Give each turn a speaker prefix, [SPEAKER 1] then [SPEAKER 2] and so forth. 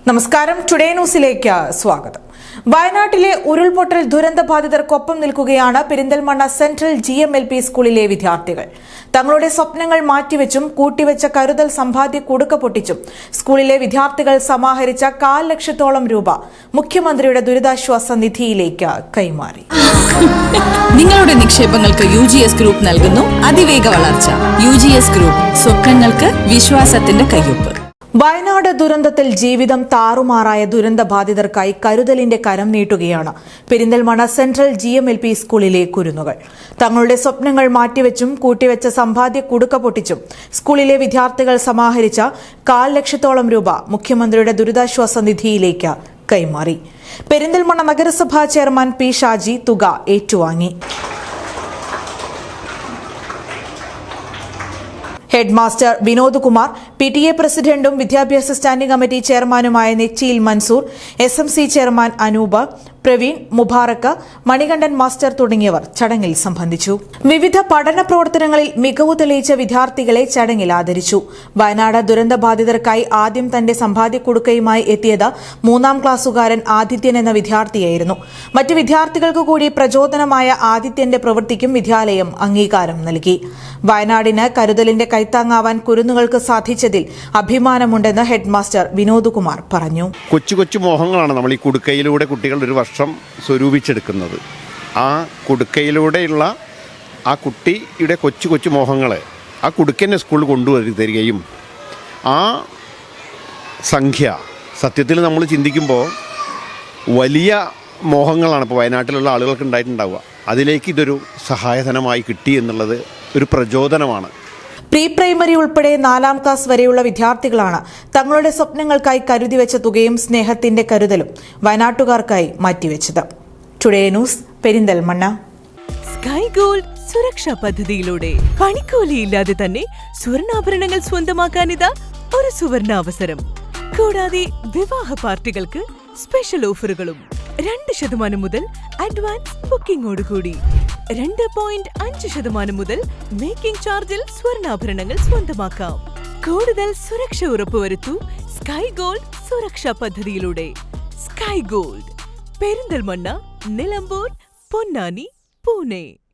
[SPEAKER 1] നമസ്കാരം, ടുഡേ ന്യൂസിലേക്ക് സ്വാഗതം. വയനാട്ടിലെ ഉരുൾപൊട്ടൽ ദുരന്തബാധിതർക്കൊപ്പം നിൽക്കുകയാണ് പെരിന്തൽമണ്ണ സെൻട്രൽ GMLP സ്കൂളിലെ വിദ്യാർത്ഥികൾ. തങ്ങളുടെ സ്വപ്നങ്ങൾ മാറ്റിവെച്ചും കൂട്ടിവെച്ച കരുതൽ സമ്പാദ്യ കുടുക്ക പൊട്ടിച്ചും സ്കൂളിലെ വിദ്യാർത്ഥികൾ സമാഹരിച്ച 1.5 ലക്ഷത്തോളം രൂപ മുഖ്യമന്ത്രിയുടെ ദുരിതാശ്വാസ നിധിയിലേക്ക് കൈമാറി.
[SPEAKER 2] നിങ്ങളുടെ നിക്ഷേപങ്ങൾക്ക് UGS ഗ്രൂപ്പ് നൽകുന്നു അതിവേഗ വളർച്ച. UGS ഗ്രൂപ്പ്, സ്വപ്നങ്ങൾക്ക് വിശ്വാസത്തിന്റെ കയ്യൊപ്പ്.
[SPEAKER 1] വയനാട് ദുരന്തത്തിൽ ജീവിതം താറുമാറായ ദുരന്തബാധിതർക്കായി കരുതലിന്റെ കരം നീട്ടുകയാണ് പെരിന്തൽമണ്ണ സെൻട്രൽ GMLP സ്കൂളിലെ കുരുന്നുകൾ. തങ്ങളുടെ സ്വപ്നങ്ങൾ മാറ്റിവെച്ചും കൂട്ടിവെച്ച സമ്പാദ്യ കുടുക്ക പൊട്ടിച്ചും സ്കൂളിലെ വിദ്യാർത്ഥികൾ സമാഹരിച്ച 1.5 ലക്ഷത്തോളം രൂപ മുഖ്യമന്ത്രിയുടെ ദുരിതാശ്വാസ നിധിയിലേക്ക് കൈമാറി. പെരിന്തൽമണ്ണ നഗരസഭാ ചെയർമാൻ P. ഷാജി തുക ഏറ്റുവാങ്ങി. Head master Vinod Kumar, PTA പ്രസിഡന്റും വിദ്യാഭ്യാസ സ്റ്റാൻഡിംഗ് കമ്മിറ്റി ചെയർമാനുമായ നെച്ചിയിൽ മൻസൂർ, SMC ചെയർമാൻ അനൂപ്, പ്രവീൺ, മുബാറക്ക്, മണികണ്ഠൻ മാസ്റ്റർ തുടങ്ങിയവർ ചടങ്ങിൽ സംബന്ധിച്ചു. വിവിധ പഠന പ്രവർത്തനങ്ങളിൽ മികവ് തെളിയിച്ച വിദ്യാർത്ഥികളെ ചടങ്ങിൽ ആദരിച്ചു. വയനാട് ദുരന്തബാധിതർക്കായി ആദ്യം തന്റെ സമ്പാദ്യ കുടുക്കയുമായി എത്തിയത് 3ാം ക്ലാസ്സുകാരൻ ആദിത്യൻ എന്ന വിദ്യാർത്ഥിയായിരുന്നു. മറ്റ് വിദ്യാർത്ഥികൾക്ക് കൂടി പ്രചോദനമായ ആദിത്യന്റെ പ്രവൃത്തിക്കും വിദ്യാലയം അംഗീകാരം നൽകി. വയനാടിന് കരുതലിന്റെ കൈത്താങ്ങാവാൻ കുരുന്നുകൾക്ക് സാധിച്ചതിൽ അഭിമാനമുണ്ടെന്ന് ഹെഡ് മാസ്റ്റർ വിനോദ് കുമാർ പറഞ്ഞു.
[SPEAKER 3] കൊച്ചു കൊച്ചു മോഹങ്ങളാണ് നമ്മൾ ഈ കുടുക്കയിലൂടെ കുട്ടികൾ ഒരു വർഷം സ്വരൂപിച്ചെടുക്കുന്നത്. ആ കുടുക്കയിലൂടെയുള്ള ആ കുട്ടിയുടെ കൊച്ചു കൊച്ചു മോഹങ്ങളെ ആ കുടുക്കന്നെ സ്കൂളിൽ കൊണ്ടുവരികയും ആ സംഖ്യ സത്യത്തിൽ നമ്മൾ ചിന്തിക്കുമ്പോൾ വലിയ മോഹങ്ങളാണ് ഇപ്പോൾ വയനാട്ടിലുള്ള ആളുകൾക്ക് ഉണ്ടായിട്ടുണ്ടാവുക. അതിലേക്ക് ഇതൊരു സഹായധനമായി കിട്ടി എന്നുള്ളത് ഒരു പ്രചോദനമാണ്.
[SPEAKER 1] പ്രീ പ്രൈമറി ഉൾപ്പെടെ 4ാം ക്ലാസ് വരെയുള്ള വിദ്യാർത്ഥികളാണ് തങ്ങളുടെ സ്വപ്നങ്ങൾക്കായി കരുതിവെച്ച തുകയും സ്നേഹത്തിന്റെ കരുതലും വയനാട്ടുകാർക്കായി മാറ്റിവെച്ചത്. Today news, Perinthalmanna.
[SPEAKER 4] Sky Gold സുരക്ഷാ പദ്ധതിയിലൂടെ പണിക്കൂലിയില്ലാതെ തന്നെ സ്വർണ്ണാഭരണങ്ങൾ സ്വന്തമാക്കാനിതാ ഒരു സുവർണാവസരം. കൂടാതെ വിവാഹ പാർട്ടികൾക്ക് സ്പെഷ്യൽ ഓഫറുകളും. 2% മുതൽ അഡ്വാൻസ് ബുക്കിംഗോടുകൂടി 2.5% മുതൽ മേക്കിംഗ് ചാർജിൽ സ്വർണ്ണാഭരണങ്ങൾ സ്വന്തമാക്കാം. കൂടുതൽ സുരക്ഷ ഉറപ്പുവരുത്തൂ സ്കൈ ഗോൾഡ് സുരക്ഷാ പദ്ധതിയിലൂടെ. Sky gold, Perinthalmanna, Nilambur, Ponnani, Pune.